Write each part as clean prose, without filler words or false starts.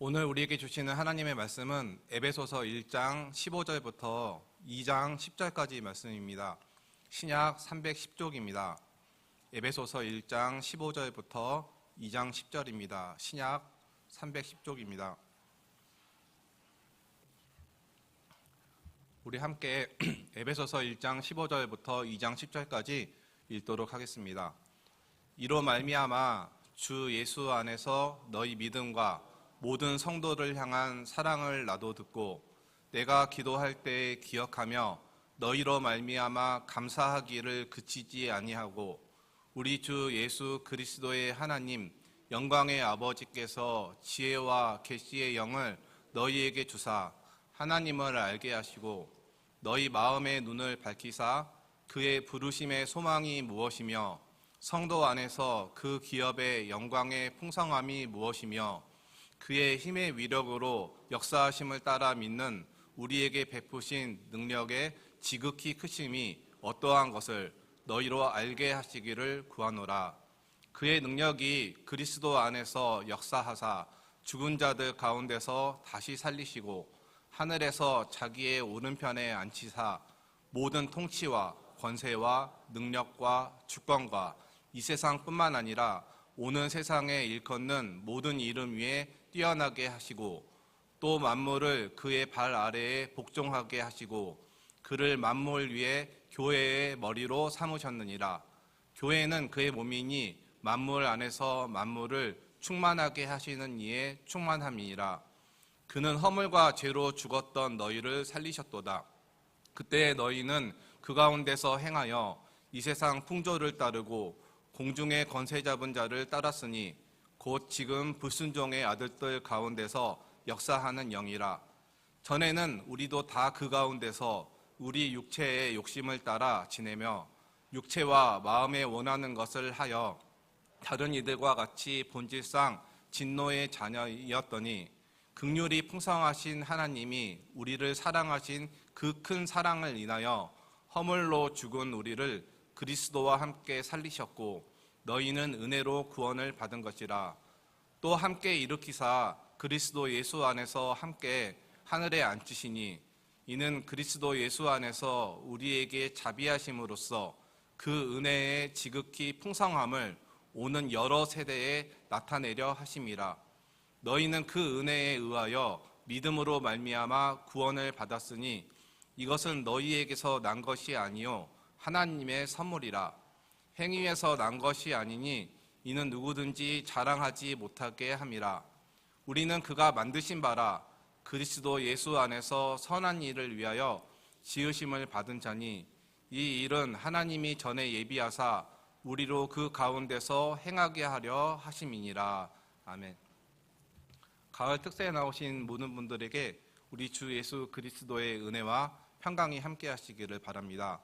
오늘 우리에게 주시는 하나님의 말씀은 에베소서 1장 15절부터 2장 10절까지 말씀입니다. 신약 310쪽입니다. 에베소서 1장 15절부터 2장 10절입니다. 신약 310쪽입니다. 우리 함께 에베소서 1장 15절부터 2장 10절까지 읽도록 하겠습니다. 이로 말미암아 주 예수 안에서 너희 믿음과 모든 성도를 향한 사랑을 나도 듣고 내가 기도할 때 기억하며 너희로 말미암아 감사하기를 그치지 아니하고 우리 주 예수 그리스도의 하나님 영광의 아버지께서 지혜와 계시의 영을 너희에게 주사 하나님을 알게 하시고 너희 마음의 눈을 밝히사 그의 부르심의 소망이 무엇이며 성도 안에서 그 기업의 영광의 풍성함이 무엇이며 그의 힘의 위력으로 역사하심을 따라 믿는 우리에게 베푸신 능력의 지극히 크심이 어떠한 것을 너희로 알게 하시기를 구하노라. 그의 능력이 그리스도 안에서 역사하사 죽은 자들 가운데서 다시 살리시고 하늘에서 자기의 오른편에 앉히사 모든 통치와 권세와 능력과 주권과 이 세상뿐만 아니라 오는 세상에 일컫는 모든 이름 위에 뛰어나게 하시고 또 만물을 그의 발 아래에 복종하게 하시고 그를 만물 위에 교회의 머리로 삼으셨느니라. 교회는 그의 몸이니 만물 안에서 만물을 충만하게 하시는 이의 충만함이니라. 그는 허물과 죄로 죽었던 너희를 살리셨도다. 그때 너희는 그 가운데서 행하여 이 세상 풍조를 따르고 공중의 권세 잡은 자를 따랐으니 곧 지금 불순종의 아들들 가운데서 역사하는 영이라. 전에는 우리도 다 그 가운데서 우리 육체의 욕심을 따라 지내며 육체와 마음에 원하는 것을 하여 다른 이들과 같이 본질상 진노의 자녀이었더니 긍휼이 풍성하신 하나님이 우리를 사랑하신 그 큰 사랑을 인하여 허물로 죽은 우리를 그리스도와 함께 살리셨고 너희는 은혜로 구원을 받은 것이라. 또 함께 일으키사 그리스도 예수 안에서 함께 하늘에 앉히시니 이는 그리스도 예수 안에서 우리에게 자비하심으로써 그 은혜의 지극히 풍성함을 오는 여러 세대에 나타내려 하심이라. 너희는 그 은혜에 의하여 믿음으로 말미암아 구원을 받았으니 이것은 너희에게서 난 것이 아니요 하나님의 선물이라. 행위에서 난 것이 아니니 이는 누구든지 자랑하지 못하게 함이라. 우리는 그가 만드신 바라 그리스도 예수 안에서 선한 일을 위하여 지으심을 받은 자니 이 일은 하나님이 전에 예비하사 우리로 그 가운데서 행하게 하려 하심이니라. 아멘. 가을 특세에 나오신 모든 분들에게 우리 주 예수 그리스도의 은혜와 평강이 함께 하시기를 바랍니다.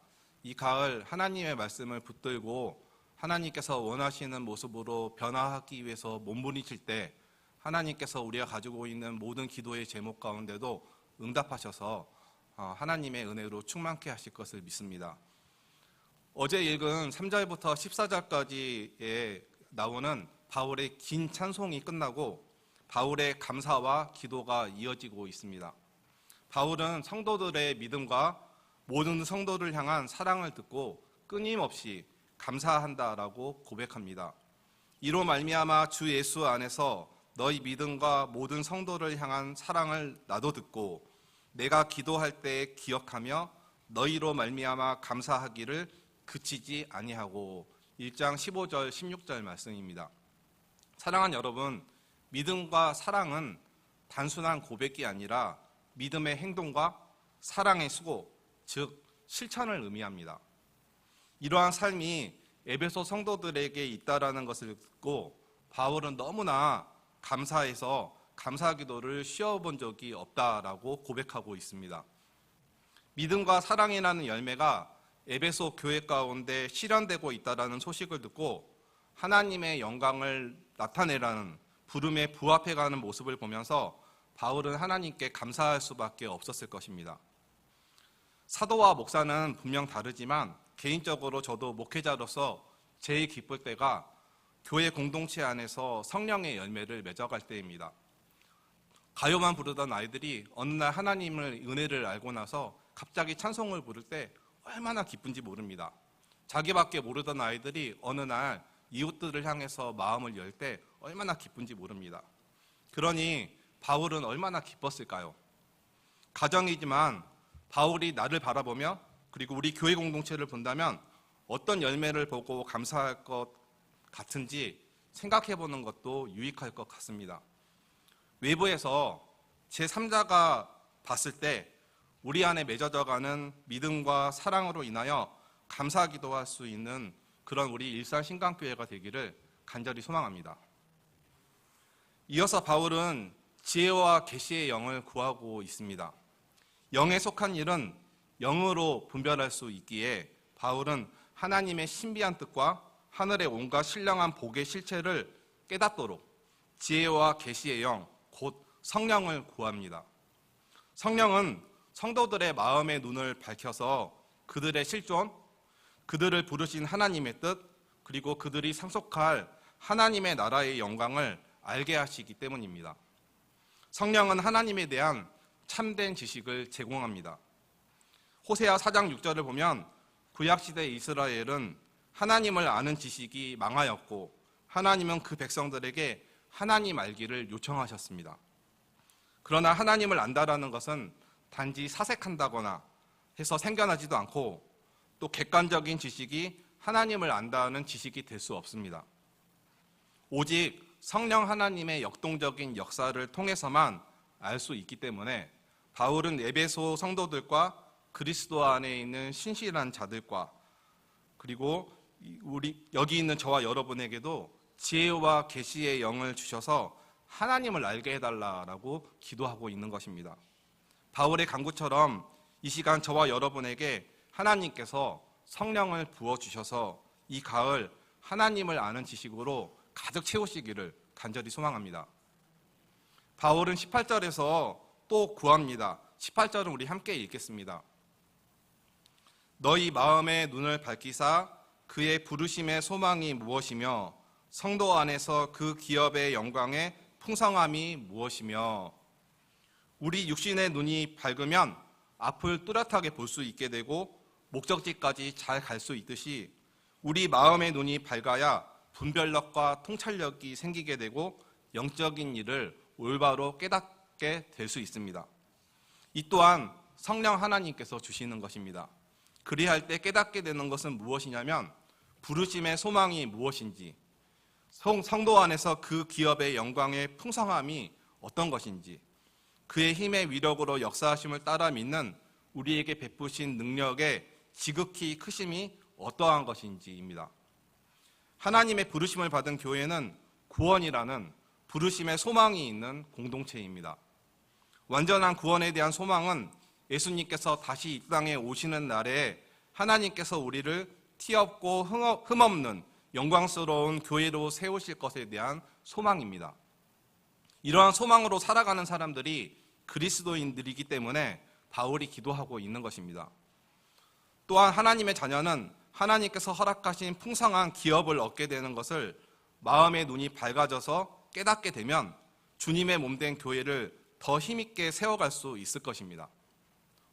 이 가을 하나님의 말씀을 붙들고 하나님께서 원하시는 모습으로 변화하기 위해서 몸부림칠 때 하나님께서 우리가 가지고 있는 모든 기도의 제목 가운데도 응답하셔서 하나님의 은혜로 충만케 하실 것을 믿습니다. 어제 읽은 3절부터 14절까지에 나오는 바울의 긴 찬송이 끝나고 바울의 감사와 기도가 이어지고 있습니다. 바울은 성도들의 믿음과 모든 성도를 향한 사랑을 듣고 끊임없이 감사한다라고 고백합니다. 이로 말미암아 주 예수 안에서 너희 믿음과 모든 성도를 향한 사랑을 나도 듣고 내가 기도할 때 기억하며 너희로 말미암아 감사하기를 그치지 아니하고 1장 15절 16절 말씀입니다. 사랑하는 여러분, 믿음과 사랑은 단순한 고백이 아니라 믿음의 행동과 사랑의 수고, 즉 실천을 의미합니다. 이러한 삶이 에베소 성도들에게 있다라는 것을 듣고 바울은 너무나 감사해서 감사 기도를 쉬어본 적이 없다라고 고백하고 있습니다. 믿음과 사랑이라는 열매가 에베소 교회 가운데 실현되고 있다라는 소식을 듣고 하나님의 영광을 나타내라는 부름에 부합해가는 모습을 보면서 바울은 하나님께 감사할 수밖에 없었을 것입니다. 사도와 목사는 분명 다르지만 개인적으로 저도 목회자로서 제일 기쁠 때가 교회 공동체 안에서 성령의 열매를 맺어갈 때입니다. 가요만 부르던 아이들이 어느 날 하나님의 은혜를 알고 나서 갑자기 찬송을 부를 때 얼마나 기쁜지 모릅니다. 자기밖에 모르던 아이들이 어느 날 이웃들을 향해서 마음을 열 때 얼마나 기쁜지 모릅니다. 그러니 바울은 얼마나 기뻤을까요? 가정이지만 바울이 나를 바라보며 그리고 우리 교회 공동체를 본다면 어떤 열매를 보고 감사할 것 같은지 생각해 보는 것도 유익할 것 같습니다. 외부에서 제3자가 봤을 때 우리 안에 맺어져가는 믿음과 사랑으로 인하여 감사기도할 수 있는 그런 우리 일산신강교회가 되기를 간절히 소망합니다. 이어서 바울은 지혜와 계시의 영을 구하고 있습니다. 영에 속한 일은 영으로 분별할 수 있기에 바울은 하나님의 신비한 뜻과 하늘의 온갖 신령한 복의 실체를 깨닫도록 지혜와 계시의 영, 곧 성령을 구합니다. 성령은 성도들의 마음의 눈을 밝혀서 그들의 실존, 그들을 부르신 하나님의 뜻, 그리고 그들이 상속할 하나님의 나라의 영광을 알게 하시기 때문입니다. 성령은 하나님에 대한 참된 지식을 제공합니다. 호세아 4장 6절을 보면 구약시대 이스라엘은 하나님을 아는 지식이 망하였고 하나님은 그 백성들에게 하나님 알기를 요청하셨습니다. 그러나 하나님을 안다라는 것은 단지 사색한다거나 해서 생겨나지도 않고 또 객관적인 지식이 하나님을 안다는 지식이 될 수 없습니다. 오직 성령 하나님의 역동적인 역사를 통해서만 알 수 있기 때문에 바울은 에베소 성도들과 그리스도 안에 있는 신실한 자들과 그리고 우리 여기 있는 저와 여러분에게도 지혜와 계시의 영을 주셔서 하나님을 알게 해달라고 기도하고 있는 것입니다. 바울의 간구처럼 이 시간 저와 여러분에게 하나님께서 성령을 부어주셔서 이 가을 하나님을 아는 지식으로 가득 채우시기를 간절히 소망합니다. 바울은 18절에서 또 구합니다. 18절은 우리 함께 읽겠습니다. 너희 마음의 눈을 밝히사 그의 부르심의 소망이 무엇이며 성도 안에서 그 기업의 영광의 풍성함이 무엇이며. 우리 육신의 눈이 밝으면 앞을 뚜렷하게 볼 수 있게 되고 목적지까지 잘 갈 수 있듯이 우리 마음의 눈이 밝아야 분별력과 통찰력이 생기게 되고 영적인 일을 올바로 깨닫게 될 수 있습니다. 이 또한 성령 하나님께서 주시는 것입니다. 그리할 때 깨닫게 되는 것은 무엇이냐면 부르심의 소망이 무엇인지, 성도 안에서 그 기업의 영광의 풍성함이 어떤 것인지, 그의 힘의 위력으로 역사하심을 따라 믿는 우리에게 베푸신 능력의 지극히 크심이 어떠한 것인지입니다. 하나님의 부르심을 받은 교회는 구원이라는 부르심의 소망이 있는 공동체입니다. 완전한 구원에 대한 소망은 예수님께서 다시 이 땅에 오시는 날에 하나님께서 우리를 티없고 흠없는 영광스러운 교회로 세우실 것에 대한 소망입니다. 이러한 소망으로 살아가는 사람들이 그리스도인들이기 때문에 바울이 기도하고 있는 것입니다. 또한 하나님의 자녀는 하나님께서 허락하신 풍성한 기업을 얻게 되는 것을 마음의 눈이 밝아져서 깨닫게 되면 주님의 몸된 교회를 더 힘있게 세워갈 수 있을 것입니다.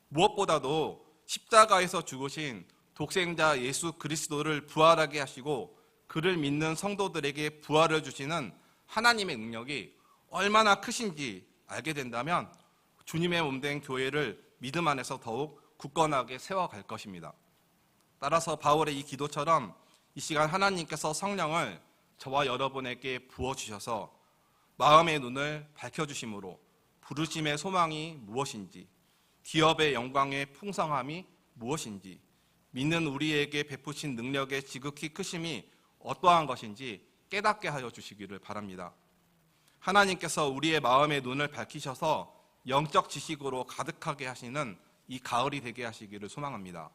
무엇보다도 십자가에서 죽으신 독생자 예수 그리스도를 부활하게 하시고 그를 믿는 성도들에게 부활을 주시는 하나님의 능력이 얼마나 크신지 알게 된다면 주님의 몸된 교회를 믿음 안에서 더욱 굳건하게 세워갈 것입니다. 따라서 바울의 이 기도처럼 이 시간 하나님께서 성령을 저와 여러분에게 부어주셔서 마음의 눈을 밝혀주심으로 부르심의 소망이 무엇인지, 기업의 영광의 풍성함이 무엇인지, 믿는 우리에게 베푸신 능력의 지극히 크심이 어떠한 것인지 깨닫게 하여 주시기를 바랍니다. 하나님께서 우리의 마음의 눈을 밝히셔서 영적 지식으로 가득하게 하시는 이 가을이 되게 하시기를 소망합니다.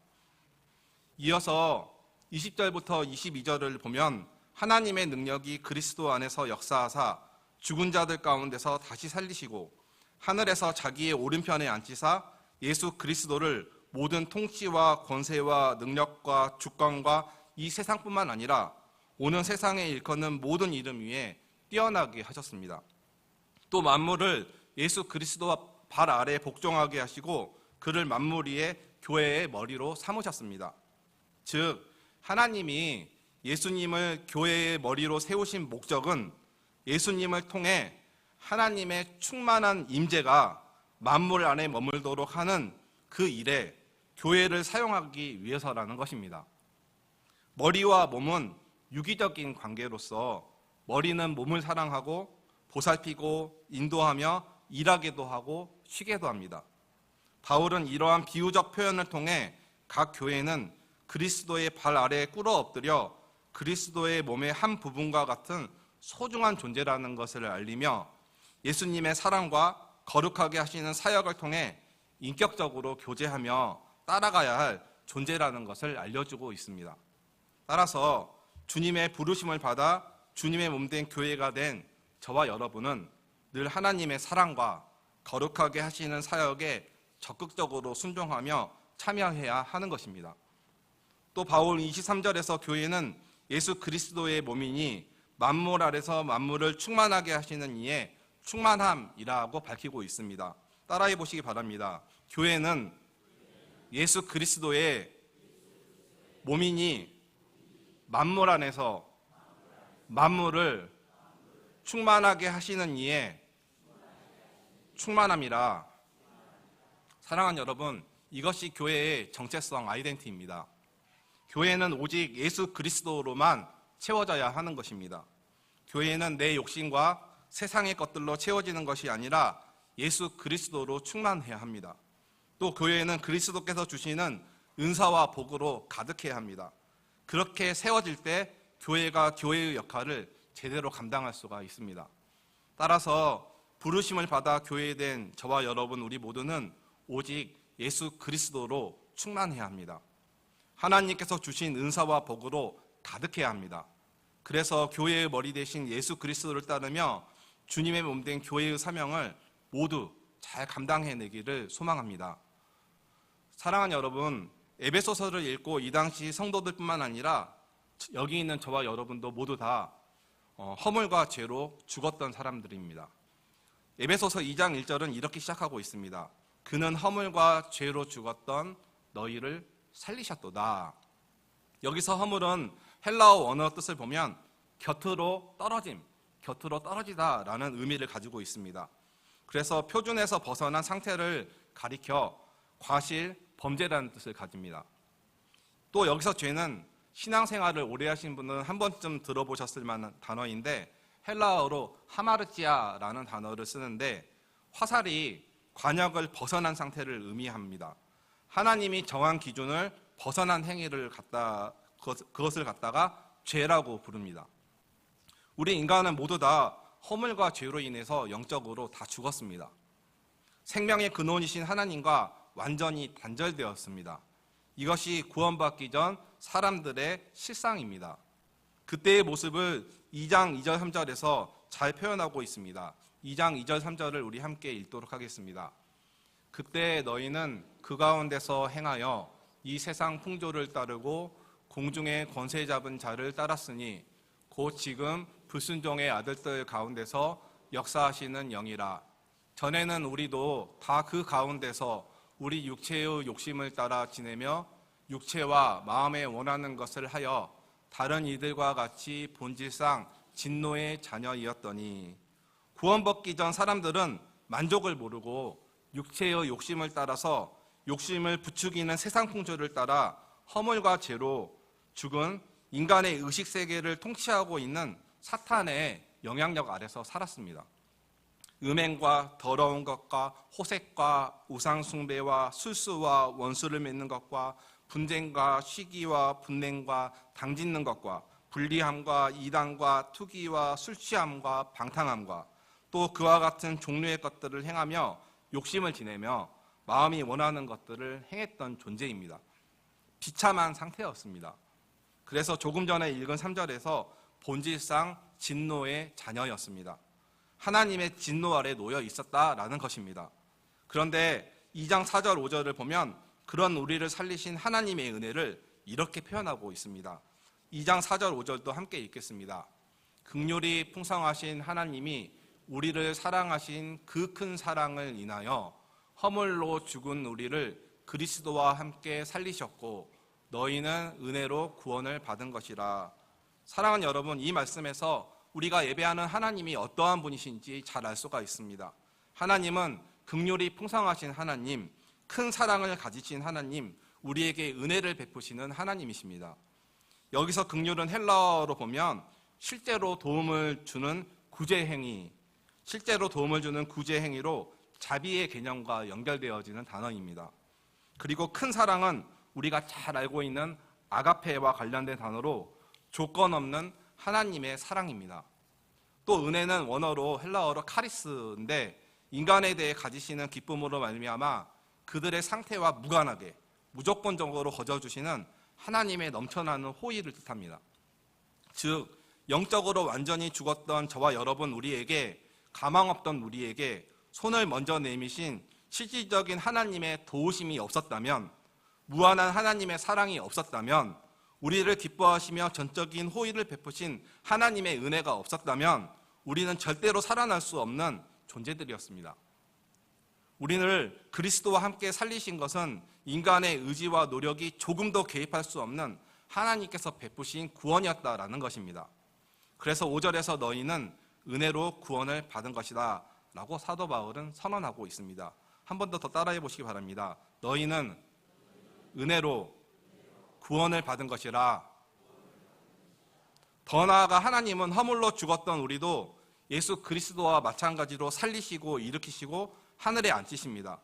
이어서 20절부터 22절을 보면 하나님의 능력이 그리스도 안에서 역사하사 죽은 자들 가운데서 다시 살리시고 하늘에서 자기의 오른편에 앉히사 예수 그리스도를 모든 통치와 권세와 능력과 주권과 이 세상뿐만 아니라 오는 세상에 일컫는 모든 이름 위에 뛰어나게 하셨습니다. 또 만물을 예수 그리스도와 발 아래 복종하게 하시고 그를 만물 위에 교회의 머리로 삼으셨습니다. 즉 하나님이 예수님을 교회의 머리로 세우신 목적은 예수님을 통해 하나님의 충만한 임재가 만물 안에 머물도록 하는 그 일에 교회를 사용하기 위해서라는 것입니다. 머리와 몸은 유기적인 관계로서 머리는 몸을 사랑하고 보살피고 인도하며 일하기도 하고 쉬게도 합니다. 바울은 이러한 비유적 표현을 통해 각 교회는 그리스도의 발 아래에 꿇어 엎드려 그리스도의 몸의 한 부분과 같은 소중한 존재라는 것을 알리며 예수님의 사랑과 거룩하게 하시는 사역을 통해 인격적으로 교제하며 따라가야 할 존재라는 것을 알려주고 있습니다. 따라서 주님의 부르심을 받아 주님의 몸된 교회가 된 저와 여러분은 늘 하나님의 사랑과 거룩하게 하시는 사역에 적극적으로 순종하며 참여해야 하는 것입니다. 또 바울 23절에서 교회는 예수 그리스도의 몸이니 만물 아래서 만물을 충만하게 하시는 이의 충만함이라고 밝히고 있습니다. 따라해 보시기 바랍니다. 교회는 예수 그리스도의 몸이니 만물 안에서 만물을 충만하게 하시는 이의 충만함이라. 사랑하는 여러분, 이것이 교회의 정체성 아이덴티티입니다. 교회는 오직 예수 그리스도로만 채워져야 하는 것입니다. 교회는 내 욕심과 세상의 것들로 채워지는 것이 아니라 예수 그리스도로 충만해야 합니다. 또 교회는 그리스도께서 주시는 은사와 복으로 가득해야 합니다. 그렇게 세워질 때 교회가 교회의 역할을 제대로 감당할 수가 있습니다. 따라서 부르심을 받아 교회된 저와 여러분 우리 모두는 오직 예수 그리스도로 충만해야 합니다. 하나님께서 주신 은사와 복으로 가득해야 합니다. 그래서 교회의 머리 대신 예수 그리스도를 따르며 주님의 몸된 교회의 사명을 모두 잘 감당해내기를 소망합니다. 사랑하는 여러분, 에베소서를 읽고 이 당시 성도들뿐만 아니라 여기 있는 저와 여러분도 모두 다 허물과 죄로 죽었던 사람들입니다. 에베소서 2장 1절은 이렇게 시작하고 있습니다. 그는 허물과 죄로 죽었던 너희를 살리셨도다. 여기서 허물은 헬라어 원어 뜻을 보면 곁으로 떨어짐, 곁으로 떨어지다 라는 의미를 가지고 있습니다. 그래서 표준에서 벗어난 상태를 가리켜 과실, 범죄라는 뜻을 가집니다. 또 여기서 죄는 신앙생활을 오래 하신 분은 한 번쯤 들어보셨을 만한 단어인데 헬라어로 하마르티아라는 단어를 쓰는데 화살이 관역을 벗어난 상태를 의미합니다. 하나님이 정한 기준을 벗어난 행위를 그것을 갖다가 죄라고 부릅니다. 우리 인간은 모두 다 허물과 죄로 인해서 영적으로 다 죽었습니다. 생명의 근원이신 하나님과 완전히 단절되었습니다. 이것이 구원받기 전 사람들의 실상입니다. 그때의 모습을 2장 2절 3절에서 잘 표현하고 있습니다. 2장 2절 3절을 우리 함께 읽도록 하겠습니다. 그때 너희는 그 가운데서 행하여 이 세상 풍조를 따르고 공중의 권세 잡은 자를 따랐으니 곧 지금 불순종의 아들들 가운데서 역사하시는 영이라. 전에는 우리도 다 그 가운데서 우리 육체의 욕심을 따라 지내며 육체와 마음에 원하는 것을 하여 다른 이들과 같이 본질상 진노의 자녀이었더니 구원받기 전 사람들은 만족을 모르고 육체의 욕심을 따라서 욕심을 부추기는 세상 풍조를 따라 허물과 죄로 죽은 인간의 의식세계를 통치하고 있는 사탄의 영향력 아래서 살았습니다. 음행과 더러운 것과 호색과 우상숭배와 술수와 원수를 맺는 것과 분쟁과 시기와 분냉과 당짓는 것과 불리함과 이단과 투기와 술취함과 방탕함과 또 그와 같은 종류의 것들을 행하며 욕심을 지내며 마음이 원하는 것들을 행했던 존재입니다. 비참한 상태였습니다. 그래서 조금 전에 읽은 3절에서 본질상 진노의 자녀였습니다. 하나님의 진노 아래 놓여 있었다라는 것입니다. 그런데 2장 4절 5절을 보면 그런 우리를 살리신 하나님의 은혜를 이렇게 표현하고 있습니다. 2장 4절 5절도 함께 읽겠습니다. 긍휼이 풍성하신 하나님이 우리를 사랑하신 그 큰 사랑을 인하여 허물로 죽은 우리를 그리스도와 함께 살리셨고 너희는 은혜로 구원을 받은 것이라. 사랑하는 여러분, 이 말씀에서 우리가 예배하는 하나님이 어떠한 분이신지 잘 알 수가 있습니다. 하나님은 긍휼이 풍성하신 하나님, 큰 사랑을 가지신 하나님, 우리에게 은혜를 베푸시는 하나님이십니다. 여기서 긍휼은 헬라어로 보면 실제로 도움을 주는 구제행위, 실제로 도움을 주는 구제행위로 자비의 개념과 연결되어지는 단어입니다. 그리고 큰 사랑은 우리가 잘 알고 있는 아가페와 관련된 단어로 조건 없는 하나님의 사랑입니다. 또 은혜는 원어로 헬라어로 카리스인데 인간에 대해 가지시는 기쁨으로 말미암아 그들의 상태와 무관하게 무조건적으로 거저주시는 하나님의 넘쳐나는 호의를 뜻합니다. 즉 영적으로 완전히 죽었던 저와 여러분 우리에게, 가망 없던 우리에게 손을 먼저 내미신 실질적인 하나님의 도우심이 없었다면, 무한한 하나님의 사랑이 없었다면, 우리를 기뻐하시며 전적인 호의를 베푸신 하나님의 은혜가 없었다면 우리는 절대로 살아날 수 없는 존재들이었습니다. 우리를 그리스도와 함께 살리신 것은 인간의 의지와 노력이 조금도 개입할 수 없는 하나님께서 베푸신 구원이었다라는 것입니다. 그래서 5절에서 너희는 은혜로 구원을 받은 것이다 라고 사도 바울은 선언하고 있습니다. 한 번 더 따라해 보시기 바랍니다. 너희는 은혜로 구원을 받은 것이라. 더 나아가 하나님은 허물로 죽었던 우리도 예수 그리스도와 마찬가지로 살리시고 일으키시고 하늘에 앉히십니다.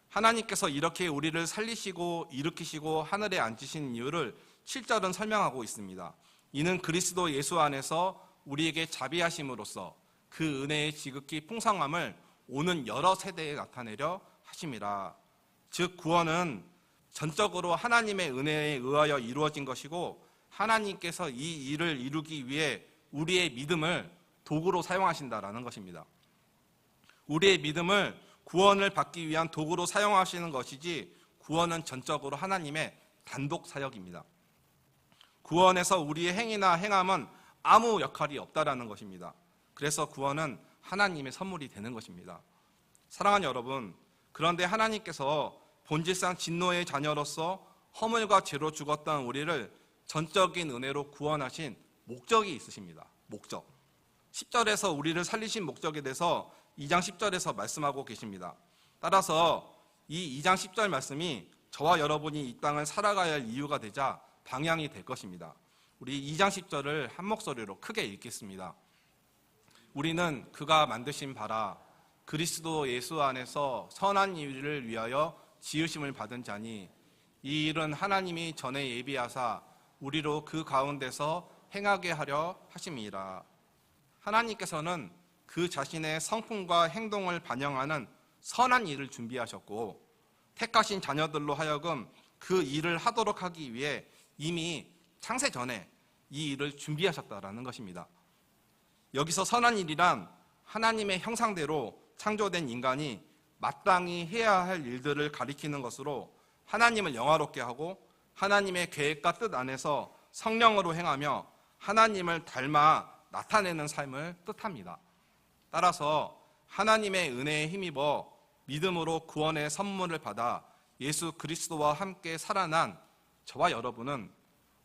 하나님께서 이렇게 우리를 살리시고 일으키시고 하늘에 앉히신 이유를 7절은 설명하고 있습니다. 이는 그리스도 예수 안에서 우리에게 자비하심으로써 그 은혜의 지극히 풍성함을 오는 여러 세대에 나타내려 하심이라. 즉 구원은 전적으로 하나님의 은혜에 의하여 이루어진 것이고 하나님께서 이 일을 이루기 위해 우리의 믿음을 도구로 사용하신다라는 것입니다. 우리의 믿음을 구원을 받기 위한 도구로 사용하시는 것이지 구원은 전적으로 하나님의 단독 사역입니다. 구원에서 우리의 행위나 행함은 아무 역할이 없다라는 것입니다. 그래서 구원은 하나님의 선물이 되는 것입니다. 사랑하는 여러분, 그런데 하나님께서 본질상 진노의 자녀로서 허물과 죄로 죽었던 우리를 전적인 은혜로 구원하신 목적이 있으십니다. 목적. 10절에서 우리를 살리신 목적에 대해서 2장 10절에서 말씀하고 계십니다. 따라서 이 2장 10절 말씀이 저와 여러분이 이 땅을 살아가야 할 이유가 되자 방향이 될 것입니다. 우리 2장 10절을 한 목소리로 크게 읽겠습니다. 우리는 그가 만드신 바라 그리스도 예수 안에서 선한 일을 위하여 지으심을 받은 자니 이 일은 하나님이 전에 예비하사 우리로 그 가운데서 행하게 하려 하심이라. 하나님께서는 그 자신의 성품과 행동을 반영하는 선한 일을 준비하셨고 택하신 자녀들로 하여금 그 일을 하도록 하기 위해 이미 창세 전에 이 일을 준비하셨다라는 것입니다. 여기서 선한 일이란 하나님의 형상대로 창조된 인간이 마땅히 해야 할 일들을 가리키는 것으로 하나님을 영화롭게 하고 하나님의 계획과 뜻 안에서 성령으로 행하며 하나님을 닮아 나타내는 삶을 뜻합니다. 따라서 하나님의 은혜에 힘입어 믿음으로 구원의 선물을 받아 예수 그리스도와 함께 살아난 저와 여러분은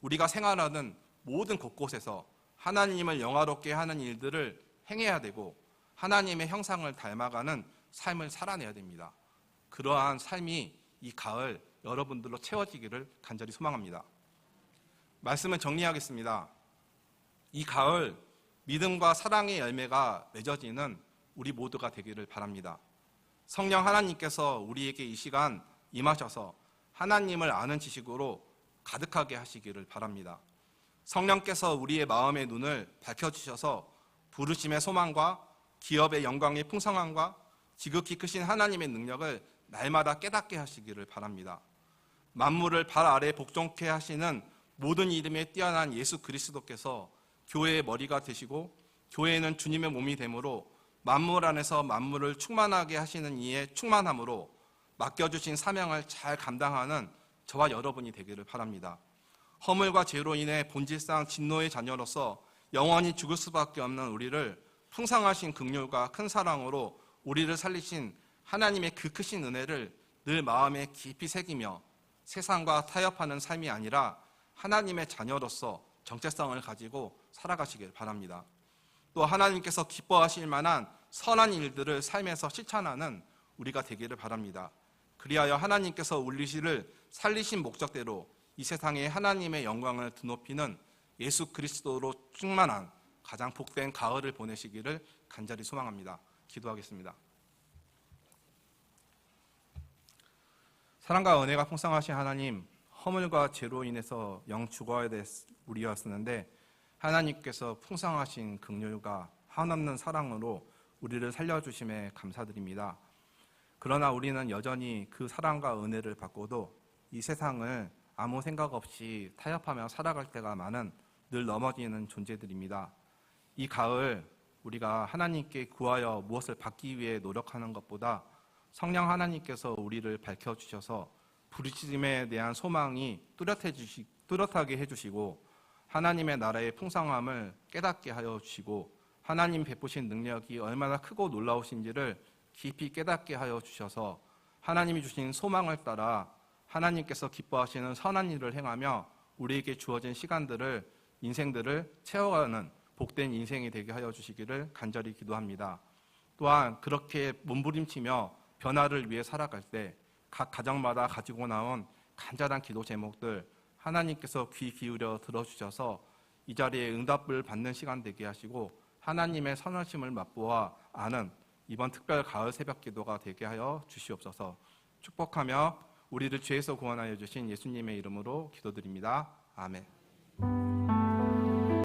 우리가 생활하는 모든 곳곳에서 하나님을 영화롭게 하는 일들을 행해야 되고 하나님의 형상을 닮아가는 삶을 살아내야 됩니다. 그러한 삶이 이 가을 여러분들로 채워지기를 간절히 소망합니다. 말씀을 정리하겠습니다. 이 가을 믿음과 사랑의 열매가 맺어지는 우리 모두가 되기를 바랍니다. 성령 하나님께서 우리에게 이 시간 임하셔서 하나님을 아는 지식으로 가득하게 하시기를 바랍니다. 성령께서 우리의 마음의 눈을 밝혀주셔서 부르심의 소망과 기업의 영광의 풍성함과 지극히 크신 하나님의 능력을 날마다 깨닫게 하시기를 바랍니다. 만물을 발 아래 복종케 하시는 모든 이름에 뛰어난 예수 그리스도께서 교회의 머리가 되시고 교회는 주님의 몸이 되므로 만물 안에서 만물을 충만하게 하시는 이의 충만함으로 맡겨주신 사명을 잘 감당하는 저와 여러분이 되기를 바랍니다. 허물과 죄로 인해 본질상 진노의 자녀로서 영원히 죽을 수밖에 없는 우리를 풍성하신 긍휼과 큰 사랑으로 우리를 살리신 하나님의 그 크신 은혜를 늘 마음에 깊이 새기며 세상과 타협하는 삶이 아니라 하나님의 자녀로서 정체성을 가지고 살아가시길 바랍니다. 또 하나님께서 기뻐하실 만한 선한 일들을 삶에서 실천하는 우리가 되기를 바랍니다. 그리하여 하나님께서 우리를 살리신 목적대로 이 세상에 하나님의 영광을 드높이는 예수 그리스도로 충만한 가장 복된 가을을 보내시기를 간절히 소망합니다. 기도하겠습니다. 사랑과 은혜가 풍성하신 하나님, 허물과 죄로 인해서 영 죽어야 될 우리였었는데 하나님께서 풍성하신 긍휼과 한없는 사랑으로 우리를 살려주심에 감사드립니다. 그러나 우리는 여전히 그 사랑과 은혜를 받고도 이 세상을 아무 생각 없이 타협하며 살아갈 때가 많은 늘 넘어지는 존재들입니다. 이 가을 우리가 하나님께 구하여 무엇을 받기 위해 노력하는 것보다 성령 하나님께서 우리를 밝혀주셔서 부르심에 대한 소망이 뚜렷하게 해주시고 하나님의 나라의 풍성함을 깨닫게 하여 주시고 하나님 베푸신 능력이 얼마나 크고 놀라우신지를 깊이 깨닫게 하여 주셔서 하나님이 주신 소망을 따라 하나님께서 기뻐하시는 선한 일을 행하며 우리에게 주어진 시간들을 인생들을 채워가는 복된 인생이 되게 하여 주시기를 간절히 기도합니다. 또한 그렇게 몸부림치며 변화를 위해 살아갈 때 각 가정마다 가지고 나온 간절한 기도 제목들 하나님께서 귀 기울여 들어주셔서 이 자리에 응답을 받는 시간 되게 하시고 하나님의 선하심을 맛보아 아는 이번 특별 가을 새벽 기도가 되게 하여 주시옵소서. 축복하며 우리를 죄에서 구원하여 주신 예수님의 이름으로 기도드립니다. 아멘.